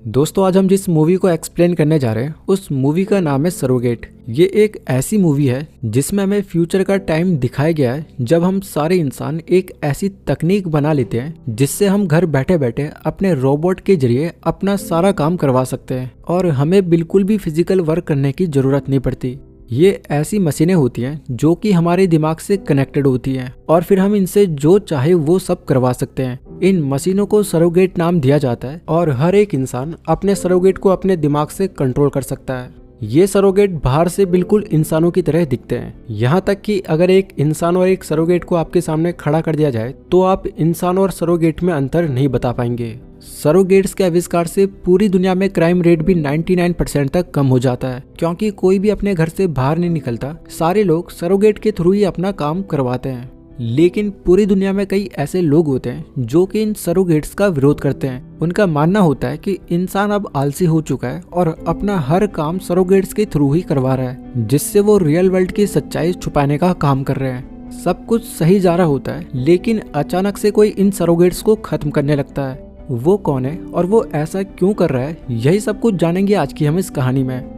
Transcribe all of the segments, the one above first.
दोस्तों आज हम जिस मूवी को एक्सप्लेन करने जा रहे हैं उस मूवी का नाम है सरोगेट। ये एक ऐसी मूवी है जिसमें हमें फ्यूचर का टाइम दिखाया गया है जब हम सारे इंसान एक ऐसी तकनीक बना लेते हैं जिससे हम घर बैठे बैठे अपने रोबोट के जरिए अपना सारा काम करवा सकते हैं और हमें बिल्कुल भी फिजिकल वर्क करने की जरूरत नहीं पड़ती। ये ऐसी मशीनें होती हैं जो कि हमारे दिमाग से कनेक्टेड होती हैं और फिर हम इनसे जो चाहे वो सब करवा सकते हैं। इन मशीनों को सरोगेट नाम दिया जाता है और हर एक इंसान अपने सरोगेट को अपने दिमाग से कंट्रोल कर सकता है। ये सरोगेट बाहर से बिल्कुल इंसानों की तरह दिखते हैं, यहाँ तक कि अगर एक इंसान और एक सरोगेट को आपके सामने खड़ा कर दिया जाए तो आप इंसान और सरोगेट में अंतर नहीं बता पाएंगे। सरोगेट्स के आविष्कार से पूरी दुनिया में क्राइम रेट भी 99% तक कम हो जाता है, क्योंकि कोई भी अपने घर से बाहर नहीं निकलता। सारे लोग सरोगेट के थ्रू ही अपना काम करवाते हैं। लेकिन पूरी दुनिया में कई ऐसे लोग होते हैं जो कि इन सरोगेट्स का विरोध करते हैं। उनका मानना होता है कि इंसान अब आलसी हो चुका है और अपना हर काम सरोगेट्स के थ्रू ही करवा रहा है, जिससे वो रियल वर्ल्ड की सच्चाई छुपाने का काम कर रहे हैं। सब कुछ सही जा रहा होता है, लेकिन अचानक से कोई इन सरोगेट्स को खत्म करने लगता है। वो कौन है और वो ऐसा क्यों कर रहा है, यही सब कुछ जानेंगे आज की हम इस कहानी में।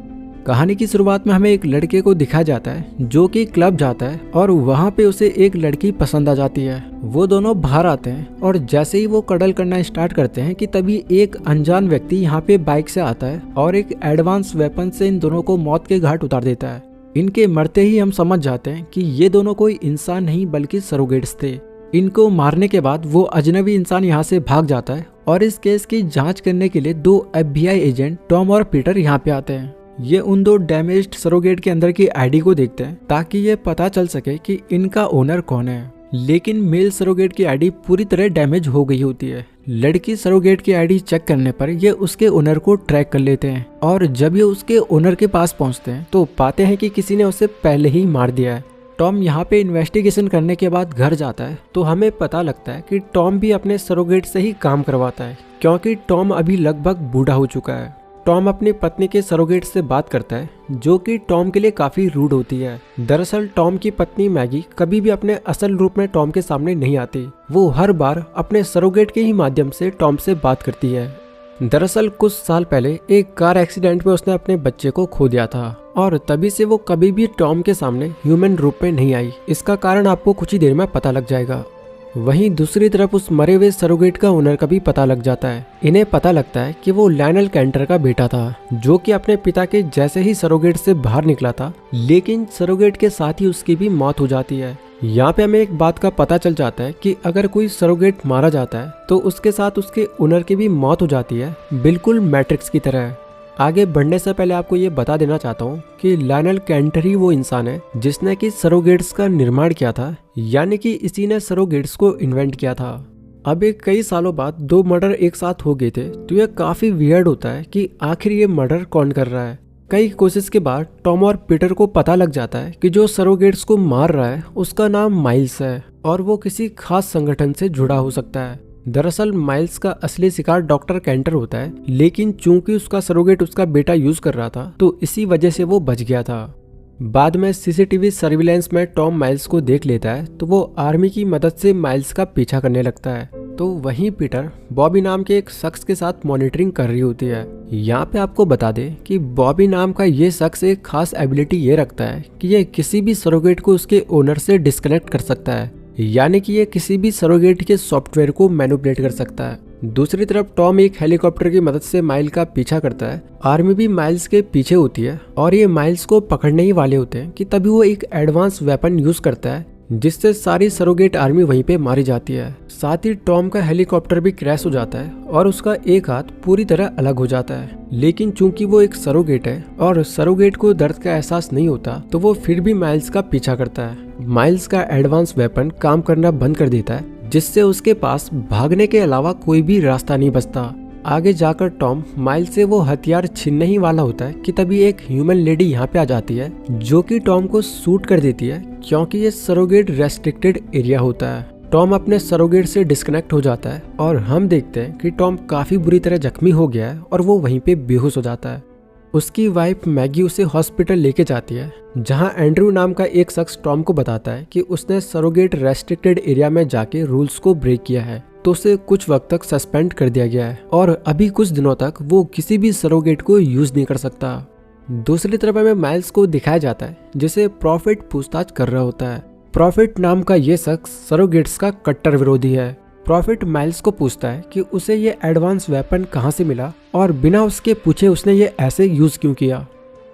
कहानी की शुरुआत में हमें एक लड़के को दिखाया जाता है जो कि क्लब जाता है और वहाँ पे उसे एक लड़की पसंद आ जाती है। वो दोनों बाहर आते हैं और जैसे ही वो कडल करना स्टार्ट करते हैं कि तभी एक अनजान व्यक्ति यहाँ पे बाइक से आता है और एक एडवांस वेपन से इन दोनों को मौत के घाट उतार देता है। इनके मरते ही हम समझ जाते हैं कि ये दोनों कोई इंसान नहीं बल्कि सरोगेट्स थे। इनको मारने के बाद वो अजनबी इंसान यहाँ से भाग जाता है और इस केस की जांच करने के लिए दो FBI एजेंट टॉम और पीटर यहाँ पे आते हैं। ये उन दो डैमेज्ड सरोगेट के अंदर की आईडी को देखते हैं ताकि ये पता चल सके कि इनका ओनर कौन है। लेकिन मेल सरोगेट की आईडी पूरी तरह डैमेज हो गई होती है। लड़की सरोगेट की आईडी चेक करने पर ये उसके ओनर को ट्रैक कर लेते हैं और जब ये उसके ओनर के पास पहुंचते हैं तो पाते हैं कि किसी ने उसे पहले ही मार दिया है। टॉम यहाँ पे इन्वेस्टिगेशन करने के बाद घर जाता है तो हमें पता लगता है कि टॉम भी अपने सरोगेट से ही काम करवाता है, क्योंकि टॉम अभी लगभग बूढ़ा हो चुका है। टॉम अपनी पत्नी के सरोगेट से बात करता है जो कि टॉम के लिए काफी रूड होती है। दरअसल टॉम की पत्नी मैगी कभी भी अपने असल रूप में टॉम के सामने नहीं आती। वो हर बार अपने सरोगेट के ही माध्यम से टॉम से बात करती है। दरअसल कुछ साल पहले एक कार एक्सीडेंट में उसने अपने बच्चे को खो दिया था और तभी से वो कभी भी टॉम के सामने ह्यूमन रूप में नहीं आई। इसका कारण आपको कुछ ही देर में पता लग जाएगा। वहीं दूसरी तरफ उस मरे हुए सरोगेट का ओनर का भी पता लग जाता है। इन्हें पता लगता है कि वो लायनल कैंटर का बेटा था जो कि अपने पिता के जैसे ही सरोगेट से बाहर निकला था, लेकिन सरोगेट के साथ ही उसकी भी मौत हो जाती है। यहाँ पे हमें एक बात का पता चल जाता है कि अगर कोई सरोगेट मारा जाता है तो उसके साथ उसके ओनर की भी मौत हो जाती है, बिल्कुल मैट्रिक्स की तरह। आगे बढ़ने से पहले आपको ये बता देना चाहता हूँ कि लायनल कैंटर ही वो इंसान है जिसने कि सरोगेट्स का निर्माण किया था, यानी कि इसी ने सरोगेट्स को इन्वेंट किया था। अब एक कई सालों बाद दो मर्डर एक साथ हो गए थे तो यह काफी वियर्ड होता है कि आखिर ये मर्डर कौन कर रहा है। कई कोशिश के बाद टॉम और पीटर को पता लग जाता है कि जो सरोगेट्स को मार रहा है उसका नाम माइल्स है और वो किसी खास संगठन से जुड़ा हो सकता है। दरअसल माइल्स का असली शिकार डॉक्टर कैंटर होता है, लेकिन चूंकि उसका सरोगेट उसका बेटा यूज कर रहा था तो इसी वजह से वो बच गया था। बाद में CCTV सर्विलेंस में टॉम माइल्स को देख लेता है तो वो आर्मी की मदद से माइल्स का पीछा करने लगता है। तो वहीं पीटर बॉबी नाम के एक शख्स के साथ मॉनिटरिंग कर रही होती है। यहाँ पे आपको बता दें कि बॉबी नाम का ये शख्स एक खास एबिलिटी ये रखता है कि ये किसी भी सरोगेट को उसके ओनर से डिस्कनेक्ट कर सकता है, यानी कि ये किसी भी सरोगेट के सॉफ्टवेयर को मैनिपुलेट कर सकता है। दूसरी तरफ टॉम एक हेलीकॉप्टर की मदद से माइल का पीछा करता है। आर्मी भी माइल्स के पीछे होती है और ये माइल्स को पकड़ने ही वाले होते हैं कि तभी वो एक एडवांस वेपन यूज करता है जिससे सारी सरोगेट आर्मी वहीं पे मारी जाती है। साथ ही टॉम का हेलीकॉप्टर भी क्रैश हो जाता है और उसका एक हाथ पूरी तरह अलग हो जाता है। लेकिन चूंकि वो एक सरोगेट है और सरोगेट को दर्द का एहसास नहीं होता तो वो फिर भी माइल्स का पीछा करता है। माइल्स का एडवांस वेपन काम करना बंद कर देता है, जिससे उसके पास भागने के अलावा कोई भी रास्ता नहीं बचता। आगे जाकर टॉम माइल्स से वो हथियार छीनने ही वाला होता है कि तभी एक ह्यूमन लेडी यहाँ पे आ जाती है जो कि टॉम को शूट कर देती है, क्योंकि ये सरोगेट रेस्ट्रिक्टेड एरिया होता है। टॉम अपने सरोगेट से डिस्कनेक्ट हो जाता है और हम देखते हैं कि टॉम काफी बुरी तरह जख्मी हो गया है और वो वहीं पे बेहोश हो जाता है। उसकी वाइफ मैगी उसे हॉस्पिटल लेके जाती है, जहां एंड्रू नाम का एक शख्स टॉम को बताता है कि उसने सरोगेट रेस्ट्रिक्टेड एरिया में जाके रूल्स को ब्रेक किया है। तो उसे कुछ वक्त तक सस्पेंड कर दिया गया है और अभी कुछ दिनों तक वो किसी भी सरोगेट को यूज नहीं कर सकता। दूसरी तरफ हमें माइल्स को दिखाया जाता है जिसे प्रॉफिट पूछताछ कर रहा होता है। प्रॉफिट नाम का ये शख्स सरोगेट्स का कट्टर विरोधी है। प्रॉफिट माइल्स को पूछता है कि उसे ये एडवांस वेपन कहाँ से मिला और बिना उसके पूछे उसने ये ऐसे यूज क्यों किया।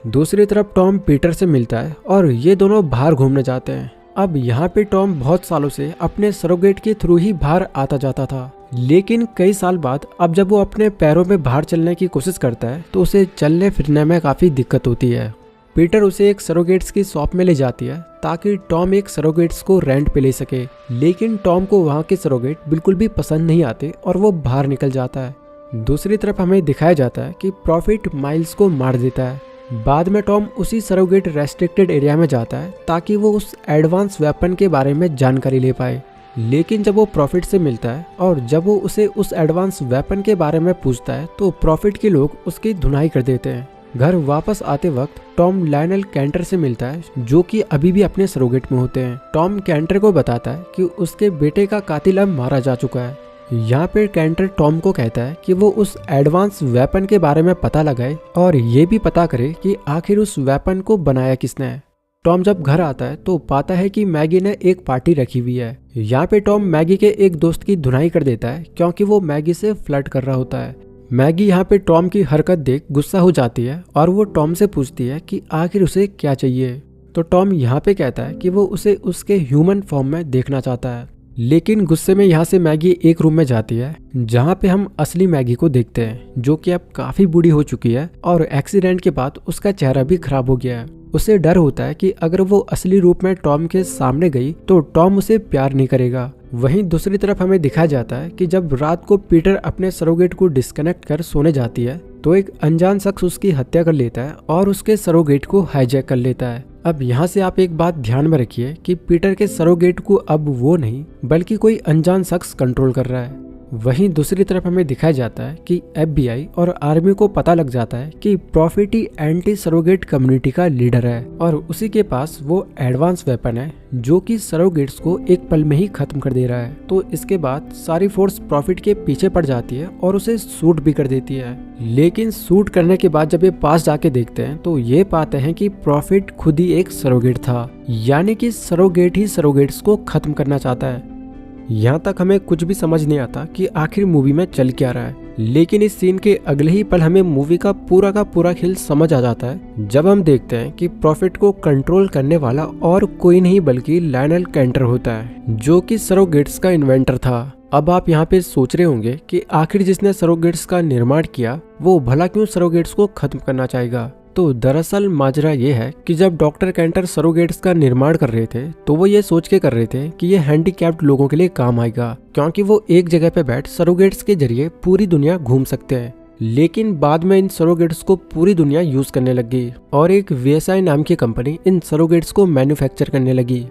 दूसरी तरफ टॉम पीटर से मिलता है और ये दोनों बाहर घूमने जाते हैं। अब यहाँ पे टॉम बहुत सालों से अपने सरोगेट के थ्रू ही बाहर आता जाता था, लेकिन कई साल बाद अब जब वो अपने पैरों में बाहर चलने की कोशिश करता है तो उसे चलने फिरने में काफी दिक्कत होती है। पीटर उसे एक सरोगेट्स की शॉप में ले जाती है ताकि टॉम एक सरोगेट्स को रेंट पे ले सके, लेकिन टॉम को वहाँ के सरोगेट बिल्कुल भी पसंद नहीं आते और वो बाहर निकल जाता है। दूसरी तरफ हमें दिखाया जाता है कि प्रॉफिट माइल्स को मार देता है। बाद में टॉम उसी सरोगेट रेस्ट्रिक्टेड एरिया में जाता है ताकि वो उस एडवांस वेपन के बारे में जानकारी ले पाए, लेकिन जब वो प्रॉफिट से मिलता है और जब वो उसे उस एडवांस वेपन के बारे में पूछता है तो प्रॉफिट के लोग उसकी धुनाई कर देते हैं। घर वापस आते वक्त टॉम लायनल कैंटर से मिलता है जो कि अभी भी अपने सरोगेट में होते हैं। टॉम कैंटर को बताता है कि उसके बेटे का कातिल अब मारा जा चुका है। यहाँ पे कैंटर टॉम को कहता है कि वो उस एडवांस वेपन के बारे में पता लगाए और ये भी पता करे कि आखिर उस वेपन को बनाया किसने है। टॉम जब घर आता है तो पाता है कि मैगी ने एक पार्टी रखी हुई है। यहाँ पे टॉम मैगी के एक दोस्त की धुनाई कर देता है क्योंकि वो मैगी से फ्लर्ट कर रहा होता है। मैगी यहाँ पे टॉम की हरकत देख गुस्सा हो जाती है और वो टॉम से पूछती है कि आखिर उसे क्या चाहिए। तो टॉम यहाँ पे कहता है कि वो उसे उसके ह्यूमन फॉर्म में देखना चाहता है, लेकिन गुस्से में यहाँ से मैगी एक रूम में जाती है जहाँ पे हम असली मैगी को देखते हैं जो कि अब काफी बूढ़ी हो चुकी है और एक्सीडेंट के बाद उसका चेहरा भी खराब हो गया है। उसे डर होता है कि अगर वो असली रूप में टॉम के सामने गई तो टॉम उसे प्यार नहीं करेगा। वहीं दूसरी तरफ हमें दिखाया जाता है कि जब रात को पीटर अपने सरोगेट को डिस्कनेक्ट कर सोने जाती है तो एक अनजान शख्स उसकी हत्या कर लेता है और उसके सरोगेट को हाईजैक कर लेता है। अब यहाँ से आप एक बात ध्यान में रखिए कि पीटर के सरोगेट को अब वो नहीं बल्कि कोई अनजान शख्स कंट्रोल कर रहा है। वहीं दूसरी तरफ हमें दिखाया जाता है कि FBI और आर्मी को पता लग जाता है कि प्रॉफिट ही एंटी सरोगेट कम्युनिटी का लीडर है और उसी के पास वो एडवांस वेपन है जो कि सरोगेट्स को एक पल में ही खत्म कर दे रहा है। तो इसके बाद सारी फोर्स प्रॉफिट के पीछे पड़ जाती है और उसे शूट भी कर देती है, लेकिन शूट करने के बाद जब ये पास जाके देखते हैं तो ये पाते हैं कि प्रॉफिट खुद ही एक सरोगेट था, यानी कि सरोगेट ही सरोगेट्स को खत्म करना चाहता है। यहाँ तक हमें कुछ भी समझ नहीं आता कि आखिर मूवी में चल क्या रहा है, लेकिन इस सीन के अगले ही पल हमें मूवी का पूरा खेल समझ आ जाता है जब हम देखते हैं कि प्रॉफिट को कंट्रोल करने वाला और कोई नहीं बल्कि लायनल कैंटर होता है जो कि सरोगेट्स का इन्वेंटर था। अब आप यहाँ पे सोच रहे होंगे कि आखिर जिसने सरोगेट्स का निर्माण किया वो भला क्यों सरोगेट्स को खत्म करना चाहेगा। तो दरअसल माजरा ये है कि जब डॉक्टर कैंटर सरोगेट्स का निर्माण कर रहे थे तो वो ये सोच के कर रहे थे कि ये हैंडीकैप्ड लोगों के लिए काम आएगा क्योंकि वो एक जगह पे बैठ सरोगेट्स के जरिए पूरी दुनिया घूम सकते हैं। लेकिन बाद में इन सरोगेट्स को पूरी दुनिया यूज करने लग गई और एक VSI नाम की कंपनी इन सरोगेट्स को मैन्युफैक्चर करने लगी।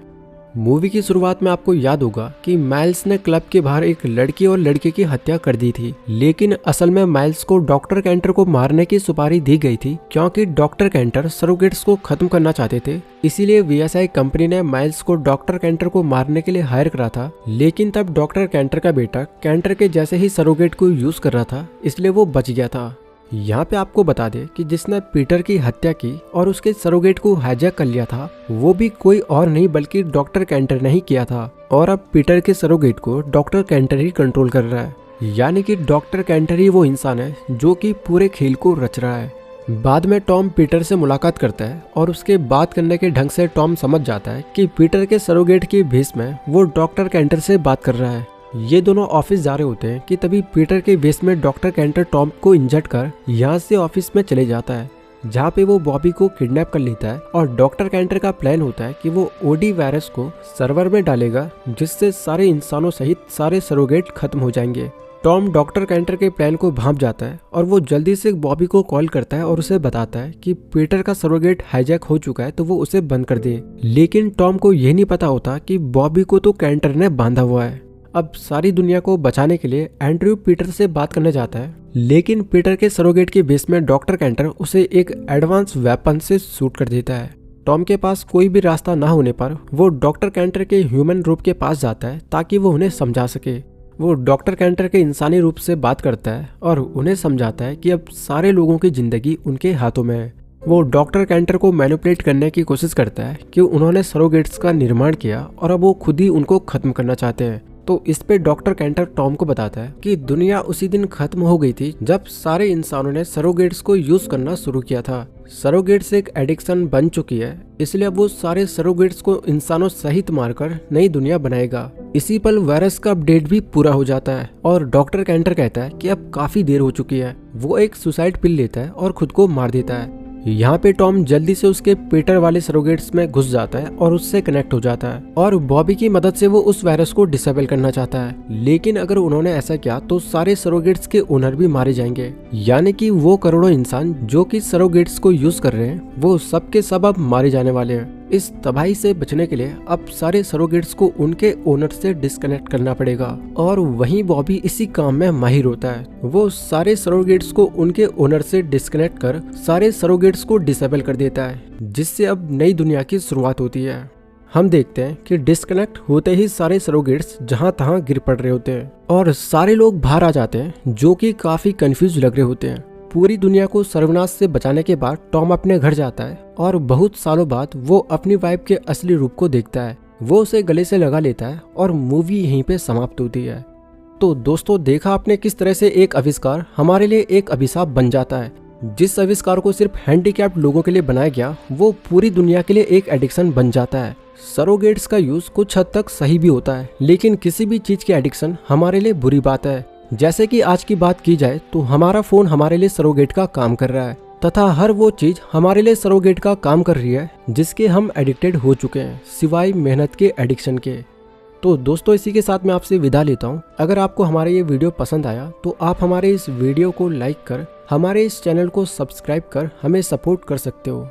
मूवी की शुरुआत में आपको याद होगा कि माइल्स ने क्लब के बाहर एक लड़की और लड़के की हत्या कर दी थी, लेकिन असल में माइल्स को डॉक्टर कैंटर को मारने की सुपारी दी गई थी क्योंकि डॉक्टर कैंटर सरोगेट्स को खत्म करना चाहते थे। इसीलिए VSI कंपनी ने माइल्स को डॉक्टर कैंटर को मारने के लिए हायर करा था, लेकिन तब डॉक्टर कैंटर का बेटा कैंटर के जैसे ही सरोगेट को यूज कर रहा था, इसलिए वो बच गया था। यहाँ पे आपको बता दे कि जिसने पीटर की हत्या की और उसके सरोगेट को हाईजैक कर लिया था वो भी कोई और नहीं बल्कि डॉक्टर कैंटर ने ही किया था और अब पीटर के सरोगेट को डॉक्टर कैंटर ही कंट्रोल कर रहा है, यानी कि डॉक्टर कैंटर ही वो इंसान है जो कि पूरे खेल को रच रहा है। बाद में टॉम पीटर से मुलाकात करता है और उसके बात करने के ढंग से टॉम समझ जाता है कि पीटर के सरोगेट की भेस में वो डॉक्टर कैंटर से बात कर रहा है। ये दोनों ऑफिस जा रहे होते हैं कि तभी पीटर के बेस में डॉक्टर कैंटर टॉम को इंजर्ड कर यहाँ से ऑफिस में चले जाता है जहाँ पे वो बॉबी को किडनैप कर लेता है और डॉक्टर कैंटर का प्लान होता है कि वो OD वायरस को सर्वर में डालेगा जिससे सारे इंसानों सहित सारे सरोगेट खत्म हो जाएंगे। टॉम डॉक्टर कैंटर के प्लान को भांप जाता है और वो जल्दी से बॉबी को कॉल करता है और उसे बताता है कि पीटर का सरोगेट हाईजैक हो चुका है तो वो उसे बंद कर दे, लेकिन टॉम को यह नहीं पता होता कि बॉबी को तो कैंटर ने बांधा हुआ है। अब सारी दुनिया को बचाने के लिए एंड्रयू पीटर से बात करने जाता है, लेकिन पीटर के सरोगेट के बेस में डॉक्टर कैंटर उसे एक एडवांस वेपन से शूट कर देता है। टॉम के पास कोई भी रास्ता ना होने पर वो डॉक्टर कैंटर के ह्यूमन रूप के पास जाता है ताकि वो उन्हें समझा सके। वो डॉक्टर कैंटर के इंसानी रूप से बात करता है और उन्हें समझाता है कि अब सारे लोगों की जिंदगी उनके हाथों में है। वो डॉक्टर कैंटर को मैनिपुलेट करने की कोशिश करता है कि उन्होंने सरोगेट्स का निर्माण किया और अब वो खुद ही उनको खत्म करना चाहते हैं। तो इस पे डॉक्टर कैंटर टॉम को बताता है कि दुनिया उसी दिन खत्म हो गई थी जब सारे इंसानों ने सरोगेट्स को यूज करना शुरू किया था। सरोगेट्स एक एडिक्शन बन चुकी है, इसलिए अब वो सारे सरोगेट्स को इंसानों सहित मारकर नई दुनिया बनाएगा। इसी पल वायरस का अपडेट भी पूरा हो जाता है और डॉक्टर कैंटर कहता है कि अब काफी देर हो चुकी है। वो एक सुसाइड पिल लेता है और खुद को मार देता है। यहाँ पे टॉम जल्दी से उसके पीटर वाले सरोगेट्स में घुस जाता है और उससे कनेक्ट हो जाता है और बॉबी की मदद से वो उस वायरस को डिसेबल करना चाहता है। लेकिन अगर उन्होंने ऐसा किया तो सारे सरोगेट्स के ओनर भी मारे जाएंगे, यानी कि वो करोड़ों इंसान जो कि सरोगेट्स को यूज कर रहे हैं वो सब के सब अब मारे जाने वाले हैं। इस तबाही से बचने के लिए अब सारे सरोगेट्स को उनके ओनर से डिस्कनेक्ट करना पड़ेगा और वहीं बॉबी इसी काम में माहिर होता है। वो सारे सरोगेट्स को उनके ओनर से डिस्कनेक्ट कर सारे सरोगेट्स को डिसेबल कर देता है, जिससे अब नई दुनिया की शुरुआत होती है। हम देखते हैं कि डिस्कनेक्ट होते ही सारे सरोगेट्स जहां तहां गिर पड़ रहे होते हैं और सारे लोग बाहर आ जाते हैं जो कि काफी कंफ्यूज लग रहे होते हैं। पूरी दुनिया को सर्वनाश से बचाने के बाद टॉम अपने घर जाता है और बहुत सालों बाद वो अपनी वाइफ के असली रूप को देखता है। वो उसे गले से लगा लेता है और मूवी यहीं पे समाप्त होती है। तो दोस्तों, देखा आपने किस तरह से एक आविष्कार हमारे लिए एक अभिशाप बन जाता है। जिस आविष्कार को सिर्फ हैंडीकैप्ड लोगों के लिए बनाया गया वो पूरी दुनिया के लिए एक एडिक्शन बन जाता है। सरोगेट्स का यूज कुछ हद तक सही भी होता है, लेकिन किसी भी चीज की एडिक्शन हमारे लिए बुरी बात है। जैसे कि आज की बात की जाए तो हमारा फोन हमारे लिए सरोगेट का काम कर रहा है तथा हर वो चीज हमारे लिए सरोगेट का काम कर रही है जिसके हम एडिक्टेड हो चुके हैं, सिवाय मेहनत के एडिक्शन के। तो दोस्तों, इसी के साथ मैं आपसे विदा लेता हूँ। अगर आपको हमारा ये वीडियो पसंद आया तो आप हमारे इस वीडियो को लाइक कर हमारे इस चैनल को सब्सक्राइब कर हमें सपोर्ट कर सकते हो।